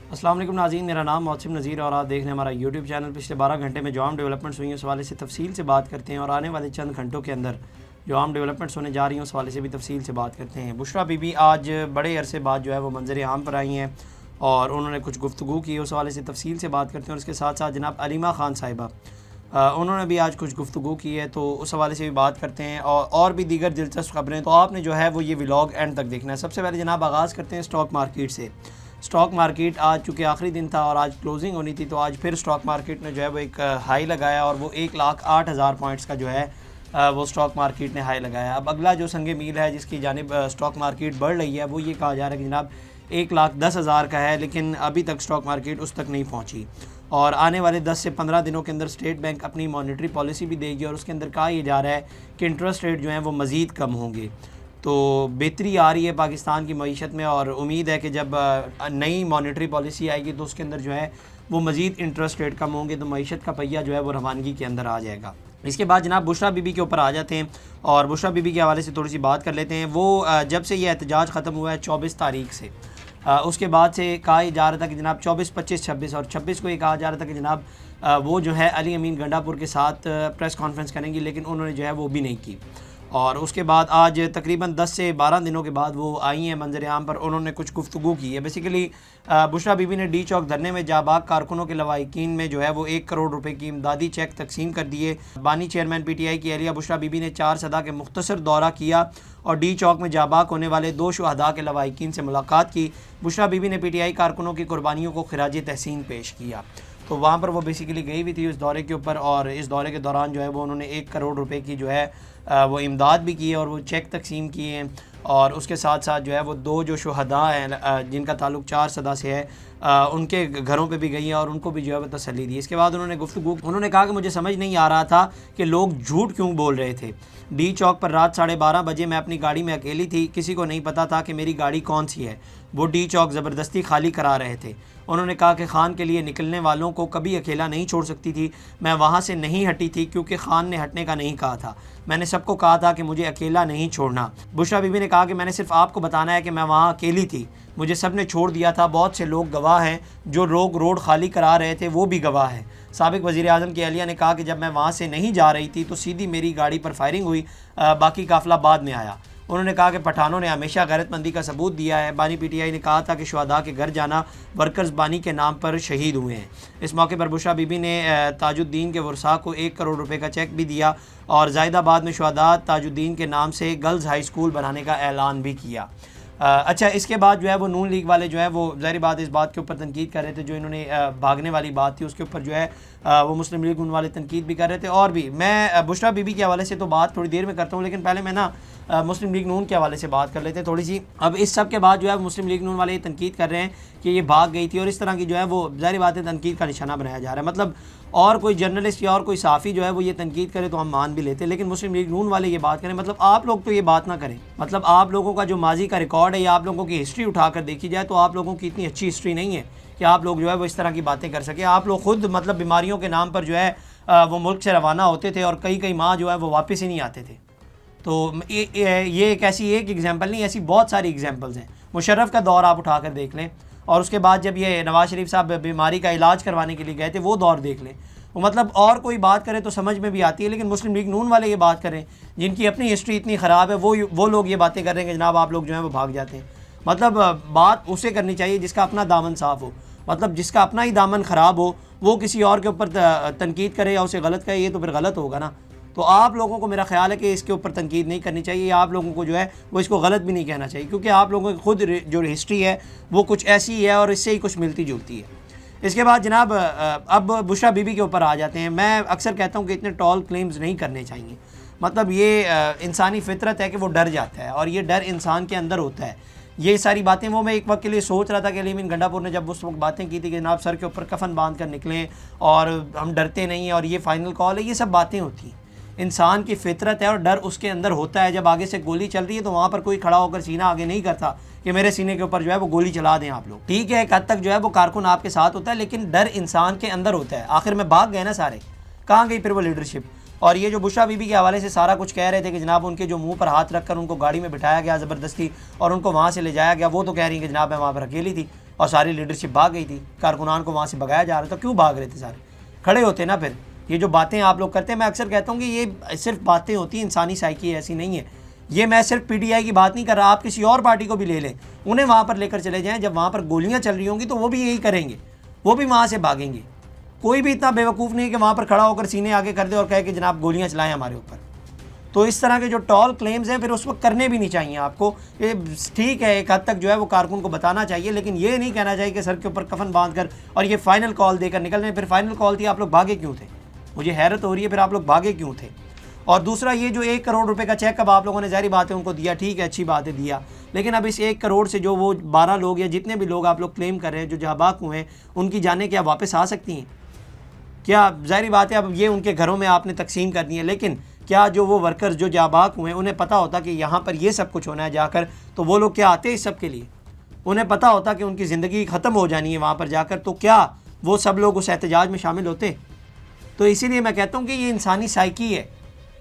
अस्सलाम वालेकुम नाज़रीन, मेरा नाम मौसम नज़ीर और आप देख रहे हैं हमारा यूट्यूब चैनल। पिछले 12 घंटे में जो आम डेवलपमेंट्स हुई हैं उस हवाले से तफसील से बात करते हैं और आने वाले चंद घंटों के अंदर जो आम डेवलपमेंट्स होने जा रही हैं उस हवाले से भी तफसील से बात करते हैं। बुशरा बीबी आज बड़े अरसे बाद जो है वो मंजर आम पर आई हैं और उन्होंने कुछ गुफ्तगू की, उस हवाले से तफसील से बात करते हैं। और उसके साथ साथ जनाब अलीमा ख़ान साहिबा उन्होंने भी आज कुछ गुफ्तगू की है, तो उस हवाले से भी बात करते हैं और भी दीगर दिलचस्प खबरें। तो आपने जो है वो ये व्लॉग एंड तक देखना है। सबसे पहले जनाब आगाज़ करते हैं स्टॉक मार्केट से। स्टॉक मार्केट आज चूँकि आखिरी दिन था और आज क्लोजिंग होनी थी, तो आज फिर स्टॉक मार्केट ने जो है वो एक हाई लगाया और वो 1,08,000 पॉइंट्स का जो है वो स्टॉक मार्केट ने हाई लगाया। अब अगला जो संग मील है जिसकी जानिब स्टॉक मार्केट बढ़ रही है वो ये कहा जा रहा है कि जनाब 1,10,000 का है, लेकिन अभी तक स्टॉक मार्केट उस तक नहीं पहुँची और आने वाले 10 से 15 दिनों के अंदर स्टेट बैंक अपनी मॉनेटरी पॉलिसी भी देगी और उसके अंदर कहा यह जा रहा है कि इंटरेस्ट रेट जो है वो मज़ीद कम होंगे। तो बेहतरी आ रही है पाकिस्तान की मईशत में और उम्मीद है कि जब नई मॉनेटरी पॉलिसी आएगी तो उसके अंदर जो है वो मज़ीद इंटरेस्ट रेट कम होंगे, तो मईशत का पहिया जो है वो रवानगी के अंदर आ जाएगा। इसके बाद जनाब बुशरा बीबी के ऊपर आ जाते हैं और बुशरा बीबी के हवाले से थोड़ी सी बात कर लेते हैं। वो जब से ये एहतजाज ख़त्म हुआ है 24 तारीख से, उसके बाद से कहा जा रहा था कि जनाब 24, 25, 26 और 26 को ये कहा जा रहा था कि जनाब वो जो है अली अमीन गंडापुर के साथ प्रेस कॉन्फ्रेंस करेंगी, लेकिन उन्होंने जो है वो भी नहीं की। और उसके बाद आज तकरीबन 10 से 12 दिनों के बाद वो आई हैं मंजर आम पर, उन्होंने कुछ गुफ्तगू की है। बेसिकली बुशरा बीबी ने डी चौक धरने में जाबाग कारकुनों के लवाहिकीन में जो है वो 1 करोड़ रुपए की इमदादी चेक तकसीम कर दिए। बानी चेयरमैन PTI की एहलिया बुशरा बीबी ने 4 सदा के मुख्तसर दौरा किया और डी चौक में जाबाग होने वाले 2 शुहदा के लवाहिकीन से मुलाकात की। बुशरा बीबी ने PTI कारकुनों की कुर्बानियों को खिराज तहसीन पेश किया। तो वहाँ पर वो बेसिकली गई हुई थी उस दौरे के ऊपर और इस दौरे के दौरान जो है वो उन्होंने 1 करोड़ रुपए की जो है वो इमदाद भी की है और वो चेक तकसीम किए हैं। और उसके साथ साथ जो है वो 2 जो शुहदा हैं जिनका ताल्लुक 4 सदा से है उनके घरों पे भी गई है और उनको भी जो है वो तसल्ली दी। इसके बाद उन्होंने कहा कि मुझे समझ नहीं आ रहा था कि लोग झूठ क्यों बोल रहे थे। डी चौक पर रात 12:30 बजे मैं अपनी गाड़ी में अकेली थी, किसी को नहीं पता था कि मेरी गाड़ी कौन सी है। वो डी चौक ज़बरदस्ती खाली करा रहे थे। उन्होंने कहा कि खान के लिए निकलने वालों को कभी अकेला नहीं छोड़ सकती थी। मैं वहाँ से नहीं हटी थी क्योंकि खान ने हटने का नहीं कहा था। मैंने सबको कहा था कि मुझे अकेला नहीं छोड़ना। बुशरा बीबी ने कहा कि मैंने सिर्फ आपको बताना है कि मैं वहाँ अकेली थी, मुझे सब ने छोड़ दिया था। बहुत से लोग गवाह हैं, जो लोग रोड खाली करा रहे थे वो भी गवाह हैं। साबिक वज़ीर-ए-आज़म की एहलिया ने कहा कि जब मैं वहाँ से नहीं जा रही थी तो सीधी मेरी गाड़ी पर फायरिंग हुई, बाकी काफ़िला बाद में आया। उन्होंने कहा कि पठानों ने हमेशा गैरतमंदी का सबूत दिया है। बानी PTI ने कहा था कि शुहदा के घर जाना वर्कर्स बानी के नाम पर शहीद हुए हैं। इस मौके पर बुशरा बीबी ने ताजुद्दीन के वर्सा को 1 करोड़ रुपए का चेक भी दिया और ज़ायदाबाद में शुहदा ताजुद्दीन के नाम से गर्ल्स हाई स्कूल बनाने का ऐलान भी किया। अच्छा, इसके बाद जो है वो नून लीग वाले जो है वो ज़ाहिर बात इस बात के ऊपर तनकीद कर रहे थे, जो इन्होंने भागने वाली बात थी उसके ऊपर जो है वो मुस्लिम लीग नून वाले तनकीद भी कर रहे थे। और भी मैं बुशरा बीबी के हवाले से तो बात थोड़ी देर में करता हूँ, लेकिन पहले मैं ना मुस्लिम लीग नून के हवाले से बात कर लेते हैं थोड़ी सी। अब इस सब के बाद जो है मुस्लिम लीग नून वाले ये तनकीद कर रहे हैं कि ये भाग गई थी और इस तरह की जो है वो ज़ाहिर बात है तनकीद का निशाना बनाया जा रहा है। मतलब और कोई जर्नलिस्ट या और कोई साफ़ी जो है वो ये तनकीद करे तो हम मान भी लेते हैं, लेकिन मुस्लिम लीग नून वाले ये बात करें, मतलब आप लोग तो ये बात ना करें। मतलब आप लोगों का जो माजी का रिकॉर्ड है या आप लोगों की हिस्ट्री उठाकर देखी जाए तो आप लोगों की इतनी अच्छी हिस्ट्री नहीं है कि आप लोग जो है वो इस तरह की बातें कर सके। आप लोग खुद मतलब बीमारियों के नाम पर जो है वो मुल्क से रवाना होते थे और कई माह जो है वो वापस ही नहीं आते थे। तो ये एक ऐसी एक एग्जाम्पल नहीं, ऐसी बहुत सारी एग्जाम्पल्स हैं। मुशर्रफ का दौर आप उठाकर देख लें और उसके बाद जब ये नवाज शरीफ साहब बीमारी का इलाज करवाने के लिए गए थे वो दौर देख लें। मतलब और कोई बात करे तो समझ में भी आती है, लेकिन मुस्लिम लीग नून वाले ये बात करें जिनकी अपनी हिस्ट्री इतनी ख़राब है वो लोग ये बातें कर रहे हैं कि जनाब आप लोग जो है वो भाग जाते हैं। मतलब बात उसे करनी चाहिए जिसका अपना दामन साफ़ हो। मतलब जिसका अपना ही दामन ख़राब हो वो किसी और के ऊपर तनकीद करे या उसे गलत कहे, ये तो फिर गलत होगा ना। तो आप लोगों को मेरा ख्याल है कि इसके ऊपर तनकीद नहीं करनी चाहिए, आप लोगों को जो है वो इसको गलत भी नहीं कहना चाहिए, क्योंकि आप लोगों की खुद जो हिस्ट्री है वो कुछ ऐसी है और इससे ही कुछ मिलती जुलती है। इसके बाद जनाब अब बुशरा बीबी के ऊपर आ जाते हैं। मैं अक्सर कहता हूँ कि इतने टॉल क्लेम्स नहीं करने चाहिए। मतलब ये इंसानी फितरत है कि वो डर जाता है और ये डर इंसान के अंदर होता है। ये सारी बातें वो मैं एक वक्त के लिए सोच रहा था कि अली अमीन गंडापुर ने जब उस वक्त बातें की थी कि जनाब सर के ऊपर कफन बांध कर निकलें और हम डरते नहीं हैं और ये फ़ाइनल कॉल है, ये सब बातें होती हैं। इंसान की फितरत है और डर उसके अंदर होता है। जब आगे से गोली चल रही है तो वहाँ पर कोई खड़ा होकर सीना आगे नहीं करता कि मेरे सीने के ऊपर जो है वो गोली चला दें आप लोग। ठीक है, एक हद तक जो है वो कारकुन आपके साथ होता है, लेकिन डर इंसान के अंदर होता है। आखिर में भाग गए ना सारे, कहाँ गई फिर वो लीडरशिप? और ये जो बुशरा बीबी के हवाले से सारा कुछ कह रहे थे कि जनाब उनके जो मुंह पर हाथ रखकर उनको गाड़ी में बिठाया गया ज़बरदस्ती और उनको वहाँ से ले जाया गया, वो तो कह रही है कि जनाब मैं वहाँ पर अकेली थी। और सारी लीडरशिप भाग गई थी, कारकुनान को वहाँ से भगाया जा रहा था। क्यों भाग रहे थे? सारे खड़े होते ना। फिर ये जो बातें आप लोग करते हैं, मैं अक्सर कहता हूँ कि ये सिर्फ बातें होती हैं, इंसानी साइकी ऐसी नहीं है। ये मैं सिर्फ पीटीआई की बात नहीं कर रहा, आप किसी और पार्टी को भी ले लें, उन्हें वहाँ पर लेकर चले जाएं, जब वहाँ पर गोलियाँ चल रही होंगी तो वो भी यही करेंगे, वो भी वहाँ से भागेंगे। कोई भी इतना बेवकूफ़ नहीं है कि वहाँ पर खड़ा होकर सीने आगे कर दे और कहे कि जनाब गोलियाँ चलाएं हमारे ऊपर। तो इस तरह के जो टॉल क्लेम्स हैं फिर उस वक्त करने भी नहीं चाहिए आपको। ये ठीक है, एक हद तक जो है वो कारकुन को बताना चाहिए, लेकिन ये नहीं कहना चाहिए कि सर के ऊपर कफन बांध कर और ये फाइनल कॉल देकर निकल रहे। फिर फाइनल कॉल थी, आप लोग भागे क्यों थे? मुझे हैरत हो रही है, फिर आप लोग भागे क्यों थे? और दूसरा, ये जो 1 करोड़ रुपए का चेक अब आप लोगों ने ज़ाहिर बात है उनको दिया, ठीक है, अच्छी बात है दिया, लेकिन अब इस 1 करोड़ से जो वो 12 लोग या जितने भी लोग आप लोग क्लेम कर रहे हैं जो जहाबाक हुए हैं, उनकी जानें क्या वापस आ सकती हैं? क्या ज़ाहिर बात है अब ये उनके घरों में आपने तकसीम कर दी है, लेकिन क्या जो वो वर्कर्स जो जहाबाक हुए हैं उन्हें पता होता कि यहाँ पर ये सब कुछ होना है जाकर, तो वो लोग क्या आते इस सब के लिए? उन्हें पता होता कि उनकी ज़िंदगी ख़त्म हो जानी है वहाँ पर जाकर, तो क्या वो सब लोग उस एहतजाज में शामिल होते? तो इसीलिए मैं कहता हूँ कि ये इंसानी साइकी है,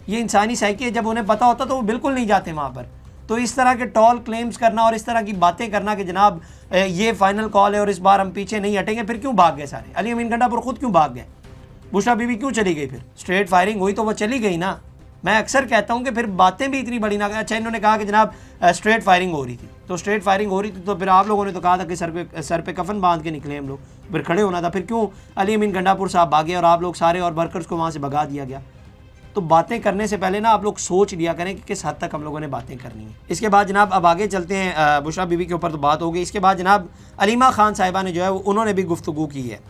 ये इंसानी साइकी है। जब उन्हें पता होता तो वो बिल्कुल नहीं जाते वहाँ पर। तो इस तरह के टॉल क्लेम्स करना और इस तरह की बातें करना कि जनाब ये फाइनल कॉल है और इस बार हम पीछे नहीं हटेंगे, फिर क्यों भाग गए सारे? अली अमीन गंडापुर खुद क्यों भाग गए? बुशरा बीबी क्यों चली गई? फिर स्ट्रेट फायरिंग हुई तो वो चली गई ना। मैं अक्सर कहता हूँ कि फिर बातें भी इतनी बड़ी ना। अच्छा, इन्होंने कहा कि जनाब स्ट्रेट फायरिंग हो रही थी, तो स्ट्रेट फायरिंग हो रही थी तो फिर आप लोगों ने तो कहा था कि सर पे कफन बांध के निकले हम लोग, फिर खड़े होना था। फिर क्यों अली अमीन गंडापुर साहब भागे और आप लोग सारे और वर्कर्स को वहाँ से भगा दिया गया? तो बातें करने से पहले ना आप लोग सोच लिया करें कि किस हद तक हम लोगों ने बातें करनी है। इसके बाद जनाब अब आगे चलते हैं, बुशरा बीबी के ऊपर तो बात हो गई। इसके बाद जनाब अलीमा खान साहिबा ने जो है उन्होंने भी गुफ्तगू की है।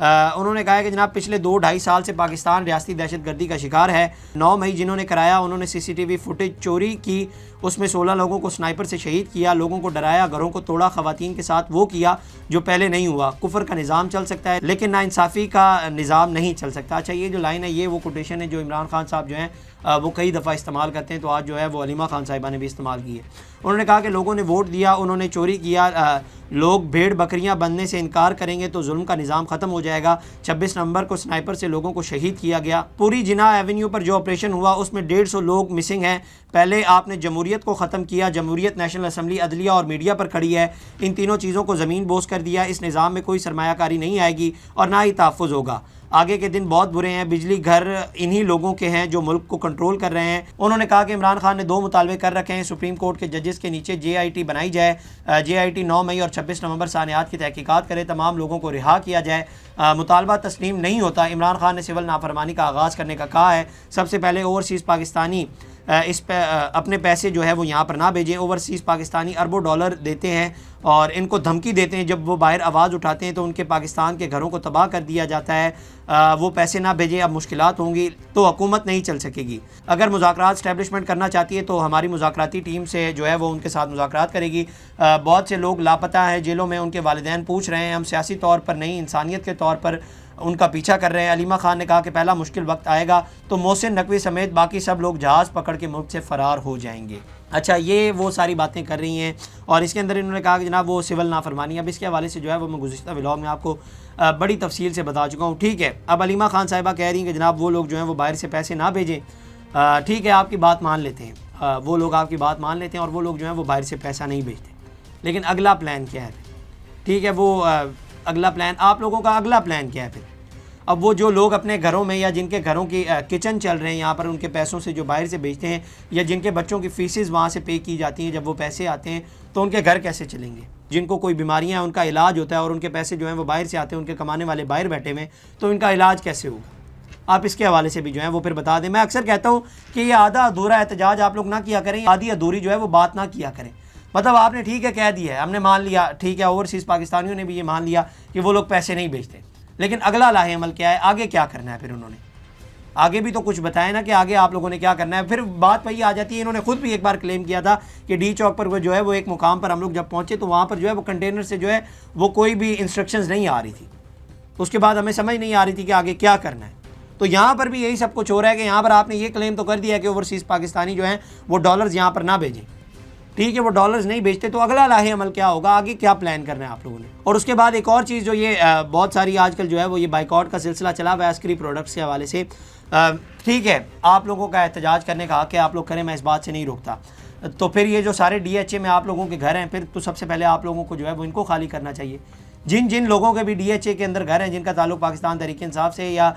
उन्होंने कहा है कि जनाब पिछले 2-2.5 साल से पाकिस्तान रियासती दहशतगर्दी का शिकार है। 9 मई जिन्होंने कराया उन्होंने CCTV फुटेज चोरी की, उसमें 16 लोगों को स्नाइपर से शहीद किया, लोगों को डराया, घरों को तोड़ा, ख़वातीन के साथ वो किया जो पहले नहीं हुआ। कुफर का निज़ाम चल सकता है लेकिन नाइंसाफ़ी का निज़ाम नहीं चल सकता। अच्छा, ये जो लाइन है ये वो कोटेशन है जो इमरान खान साहब जो हैं वो कई दफ़ा इस्तेमाल करते हैं, तो आज जो है वो अलीमा खान साहिबा ने भी इस्तेमाल की है। उन्होंने कहा कि लोगों ने वोट दिया, उन्होंने चोरी किया, लोग भेड़ बकरियां बनने से इनकार करेंगे तो जुल्म का निज़ाम ख़त्म हो जाएगा। 26 नवंबर को स्नाइपर से लोगों को शहीद किया गया। पूरी जिना एवेन्यू पर जो ऑपरेशन हुआ उसमें 150 लोग मिसिंग हैं। पहले आपने जमहूरियत को ख़त्म किया, जमहूरियत, नेशनल असम्बली, अदलिया और मीडिया पर खड़ी है। इन तीनों चीज़ों को ज़मीन बोस कर दिया। इस निज़ाम में कोई सरमायाकारी नहीं आएगी और ना ही तहफ़्फ़ुज़ होगा। आगे के दिन बहुत बुरे हैं। बिजली घर इन्हीं लोगों के हैं जो मुल्क को कंट्रोल कर रहे हैं। उन्होंने कहा कि इमरान खान ने 2 मुतालबे कर रखे हैं। सुप्रीम कोर्ट के जजेस के नीचे JIT बनाई जाए। JIT 9 मई और 26 नवंबर सानियात की तहकीकात करे, तमाम लोगों को रिहा किया जाए। मुतालबा तस्लीम नहीं होता। इमरान खान ने सिविल नाफरमानी का आगाज़ करने का कहा है। सबसे पहले ओवरसीज़ पाकिस्तानी इस पे अपने पैसे जो है वो यहाँ पर ना भेजें। ओवरसीज़ पाकिस्तानी अरबों डॉलर देते हैं और इनको धमकी देते हैं, जब वो बाहर आवाज़ उठाते हैं तो उनके पाकिस्तान के घरों को तबाह कर दिया जाता है। वो पैसे ना भेजें, अब मुश्किलात होंगी तो हुकूमत नहीं चल सकेगी। अगर मुज़ाकरात इस्टेब्लिशमेंट करना चाहती है तो हमारी मुज़ाकराती टीम से जो है वो उनके साथ मुज़ाकरात करेगी। बहुत से लोग लापता हैं, जेलों में उनके वालिदैन पूछ रहे हैं। हम सियासी तौर पर नहीं, इंसानियत के तौर पर उनका पीछा कर रहे हैं। अलीमा खान ने कहा कि पहला मुश्किल वक्त आएगा तो मोहसिन नकवी समेत बाकी सब लोग जहाज़ पकड़ के मुल्क से फ़रार हो जाएंगे। अच्छा, ये वो सारी बातें कर रही हैं और इसके अंदर इन्होंने कहा कि जनाब वो सिविल नाफरमानी। अब इसके हवाले से जो है वो मैं गुज़िश्ता व्लॉग में आपको बड़ी तफसील से बता चुका हूँ। ठीक है, अब अलीमा खान साहिबा कह रही हैं कि जनाब वो लोग जो हैं वो बाहर से पैसे ना भेजें। ठीक है, आपकी बात मान लेते हैं, वो लोग आपकी बात मान लेते हैं और वो लोग जो हैं वो बाहर से पैसा नहीं भेजते, लेकिन अगला प्लान क्या है? ठीक है, वो अगला प्लान, आप लोगों का अगला प्लान क्या है फिर? अब वो जो लोग अपने घरों में या जिनके घरों की किचन चल रहे हैं यहाँ पर उनके पैसों से जो बाहर से बेचते हैं या जिनके बच्चों की फ़ीसेस वहाँ से पे की जाती हैं, जब वो पैसे आते हैं तो उनके घर कैसे चलेंगे? जिनको कोई बीमारियाँ हैं उनका इलाज होता है और उनके पैसे जो हैं वो बाहर से आते हैं, उनके कमाने वाले बाहर बैठे हुए, तो इनका इलाज कैसे होगा? आप इसके हवाले से भी जो है वो फिर बता दें। मैं अक्सर कहता हूँ कि ये आधा अधूरा एहतजाज आप लोग ना किया करें, आधी अधूरी जो है वो बात ना किया करें। मतलब आपने ठीक है कह दिया है, हमने मान लिया, ठीक है, ओवरसीज़ पाकिस्तानियों ने भी ये मान लिया कि वो लोग पैसे नहीं भेजते, लेकिन अगला लाहे अमल क्या है? आगे क्या करना है? फिर उन्होंने आगे भी तो कुछ बताया ना कि आगे आप लोगों ने क्या करना है। फिर बात वही आ जाती है, इन्होंने खुद भी एक बार क्लेम किया था कि डी चौक पर वो जो है वो एक मुकाम पर हम लोग जब पहुँचे तो वहाँ पर जो है वो कंटेनर से जो है वो कोई भी इंस्ट्रक्शंस नहीं आ रही थी। उसके बाद हमें समझ नहीं आ रही थी कि आगे क्या करना है। तो यहाँ पर भी यही सब कुछ हो रहा है कि यहाँ पर आपने ये क्लेम तो कर दिया है कि ओवरसीज़ पाकिस्तानी जो हैं वो डॉलर्स यहाँ पर ना भेजें। ठीक है, वो डॉलर्स नहीं बेचते, तो अगला लाहे अमल क्या होगा? आगे क्या प्लान करना है आप लोगों ने? और उसके बाद एक और चीज़ जो ये बहुत सारी आजकल जो है वो ये बाइकआउट का सिलसिला चला हुआ है अस्करी प्रोडक्ट्स के हवाले से। ठीक है, आप लोगों का एहतजाज करने का हक है, आप लोग करें, मैं इस बात से नहीं रोकता, तो फिर ये जो सारे DHA में आप लोगों के घर हैं, फिर तो सबसे पहले आप लोगों को जो है वो इनको खाली करना चाहिए। जिन जिन लोगों के भी DHA के अंदर घर हैं, जिनका ताल्लुक पाकिस्तान तहरीक इंसाफ से या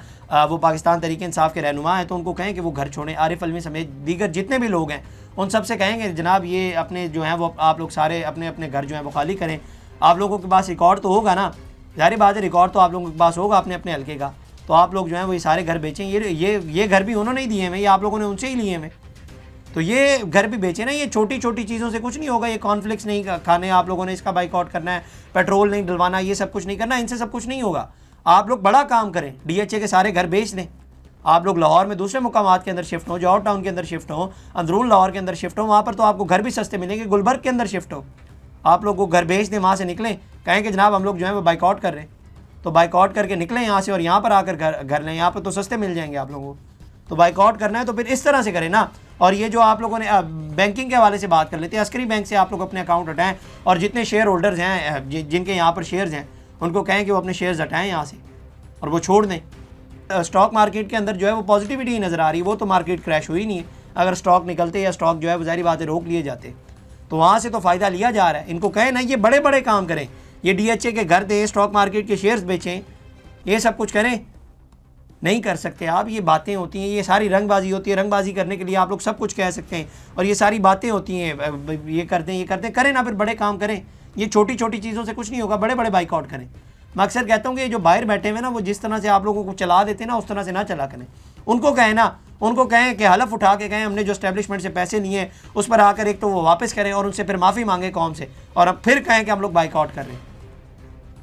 वो पाकिस्तान तहरीक इंसाफ के रहनुमा हैं, तो उनको कहें कि वो घर छोड़ें। आरिफ अलवी समेत दीगर जितने भी लोग हैं उन सब से कहेंगे जनाब ये अपने जो हैं वो आप लोग सारे अपने अपने घर जो हैं वो खाली करें। आप लोगों के पास रिकॉर्ड तो होगा ना, ज़ाहिर बात है रिकॉर्ड तो आप लोगों के पास होगा अपने अपने हल्के का, तो आप लोग जो हैं वो ये सारे घर बेचें। ये घर भी उन्होंने ही दिए हैं, ये आप लोगों ने उनसे ही लिए हैं, तो ये घर भी बेचे ना। ये छोटी छोटी चीज़ों से कुछ नहीं होगा। ये कॉर्नफ्लेक्स नहीं खाने आप लोगों ने, इसका बाइकआउट करना है, पेट्रोल नहीं डलवाना, ये सब कुछ नहीं करना, इनसे सब कुछ नहीं होगा। आप लोग बड़ा काम करें, DHA के सारे घर बेच दें। आप लोग लाहौर में दूसरे मुकामात के अंदर शिफ्ट हो, जॉर्ज टाउन के अंदर शिफ्ट हो, अंदरून लाहौर के अंदर शिफ्ट हो, वहाँ पर तो आपको घर भी सस्ते मिलेंगे। गुलबर्ग के अंदर शिफ्ट हो, आप लोग को घर बेच दें, वहाँ से निकलें, कहें कि जनाब हम लोग जो है वो बाइकआउट कर रहे हैं, तो बाइकआउट करके निकलें यहाँ से और यहाँ पर आकर घर लें। यहाँ पर तो सस्ते मिल जाएंगे आप लोगों को। तो बाइकआउट करना है तो फिर इस तरह से करें ना। और ये जो आप लोगों ने बैंकिंग के हवाले से बात कर लेते हैं, अस्करी बैंक से आप लोग अपने अकाउंट हटाएं और जितने शेयर होल्डर्स हैं जिनके यहाँ पर शेयर्स हैं उनको कहें कि वो अपने शेयर्स हटाएं यहाँ से और वो छोड़ दें। स्टॉक मार्केट के अंदर जो है वो पॉजिटिविटी नज़र आ रही है, वो तो मार्केट क्रैश हुई नहीं है। अगर स्टॉक निकलते या स्टॉक जो है वो ज़ाहिर बात है रोक लिए जाते तो वहाँ से तो फ़ायदा लिया जा रहा है। इनको कहें ना ये बड़े बड़े काम करें, ये DHA के घर दें, स्टॉक मार्केट के शेयर्स बेचें, ये सब कुछ करें। नहीं कर सकते आप, ये बातें होती हैं, ये सारी रंगबाजी होती है। रंगबाजी करने के लिए आप लोग सब कुछ कह सकते हैं और ये सारी बातें होती हैं, ये करते हैं ये करते हैं, करें ना फिर बड़े काम करें। ये छोटी छोटी चीज़ों से कुछ नहीं होगा, बड़े बड़े बाइकआउट करें। मैं अक्सर कहता हूँ कि जो बाहर बैठे हुए ना वो जिस तरह से आप लोगों को चला देते हैं ना उस तरह से ना चला करें। उनको कहें ना, उनको कहें कि हलफ उठा के कहें हमने जो एस्टेब्लिशमेंट से पैसे लिए उस पर आकर एक तो वो वापस करें और उनसे फिर माफ़ी मांगे कौम से, और अब फिर कहें कि हम लोग बाइकआउट कर रहे हैं।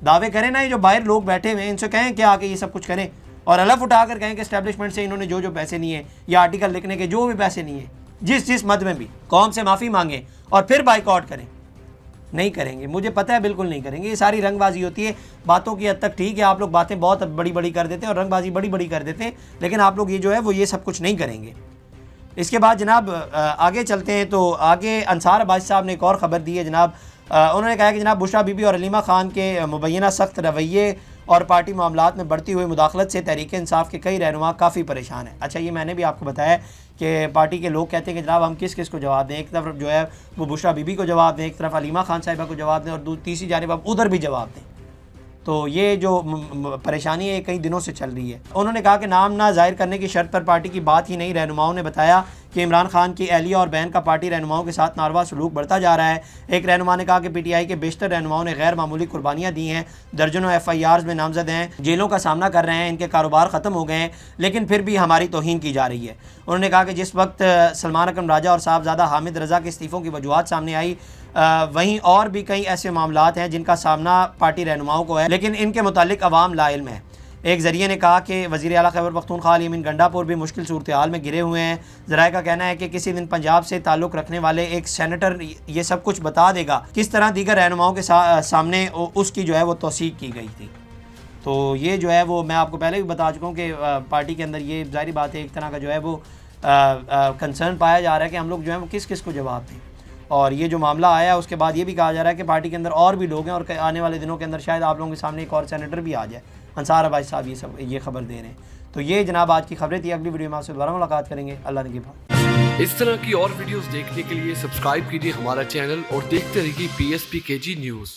दावे करें ना, ये जो बाहर लोग बैठे हुए हैं इनसे कहें कि आके ये सब कुछ करें और हलफ उठाकर कहें कि एस्टेब्लिशमेंट से इन्होंने जो जो पैसे लिए या आर्टिकल लिखने के जो भी पैसे लिए जिस मद में भी कौम से माफ़ी मांगें और फिर बाइकआउट करें। नहीं करेंगे, मुझे पता है बिल्कुल नहीं करेंगे। ये सारी रंगबाजी होती है। बातों की हद तक ठीक है, आप लोग बातें बहुत बड़ी बड़ी कर देते हैं और रंगबाजी बड़ी बड़ी कर देते हैं, लेकिन आप लोग ये जो है वो ये सब कुछ नहीं करेंगे। इसके बाद जनाब आगे चलते हैं तो आगे अंसार अब्बासी साहब ने एक और ख़बर दी है जनाब। उन्होंने कहा कि जनाब बुशरा बीबी और हलीमा खान के मुबैना सख्त रवैये और पार्टी मामलात में बढ़ती हुई मुदाखलत से तहरीक इंसाफ के कई रहनुमा काफ़ी परेशान है। अच्छा, ये मैंने भी आपको बताया कि पार्टी के लोग कहते हैं कि जनाब हम किस किस को जवाब दें। एक तरफ जो है वो बुशरा बीबी को जवाब दें, एक तरफ हलीमा खान साहिबा को जवाब दें और तीसरी जानिब अब उधर भी जवाब दें। तो ये जो परेशानी है कई दिनों से चल रही है। उन्होंने कहा कि नाम ना जाहिर करने की शर्त पर पार्टी की बात ही नहीं। रहनुमाओं ने बताया कि इमरान खान की एहलिया और बहन का पार्टी रहनुमाओं के साथ नारवा सलूक बढ़ता जा रहा है। एक रहनुमा ने कहा कि PTI के बेशतर रहनुमाओं ने गैर मामूली कुर्बानियाँ दी हैं, दर्जनों FIRs में नामजद हैं, जेलों का सामना कर रहे हैं, इनके कारोबार ख़त्म हो गए हैं, लेकिन फिर भी हमारी तौहीन की जा रही है। उन्होंने कहा कि जिस वक्त सलमान अकरम राजा और साहबजादा हामिद रज़ा के इस्तीफ़ों की वजूहत सामने आई, वहीं और भी कई ऐसे मामलात हैं जिनका सामना पार्टी रहनुमाओं को है, लेकिन इनके मुतालिक अवाम लाइल्म है। एक ज़रिए ने कहा कि वज़ीर आला खैबर पख्तूनख्वा अली अमीन गंडापुर भी मुश्किल सूरत हाल में गिरे हुए हैं। ज़राए का कहना है कि किसी दिन पंजाब से ताल्लुक़ रखने वाले एक सेनेटर ये सब कुछ बता देगा किस तरह दीगर रहनुमाओं के सामने उसकी जो है वो तौसीक की गई थी। तो ये जो है वो मैं आपको पहले भी बता चुका हूँ कि पार्टी के अंदर ये ज़ाहिर बात है एक तरह का जो है वो कंसर्न पाया जा रहा है कि हम लोग जो है वो किस किस को जवाब दें। और ये जो मामला आया उसके बाद ये भी कहा जा रहा है कि पार्टी के अंदर और भी लोग हैं और आने वाले दिनों के अंदर शायद आप लोगों के सामने एक और सेनेटर भी आ जाए। अंसार अब्बासी साहब ये खबर दे रहे हैं। तो ये जनाब आज की खबरें थी। अगली वीडियो में आपसे दोबारा मुलाकात करेंगे। अल्लाह निगहबान। इस तरह की और वीडियोस देखने के लिए सब्सक्राइब कीजिए हमारा चैनल और देखते रहिए PSPKG न्यूज़।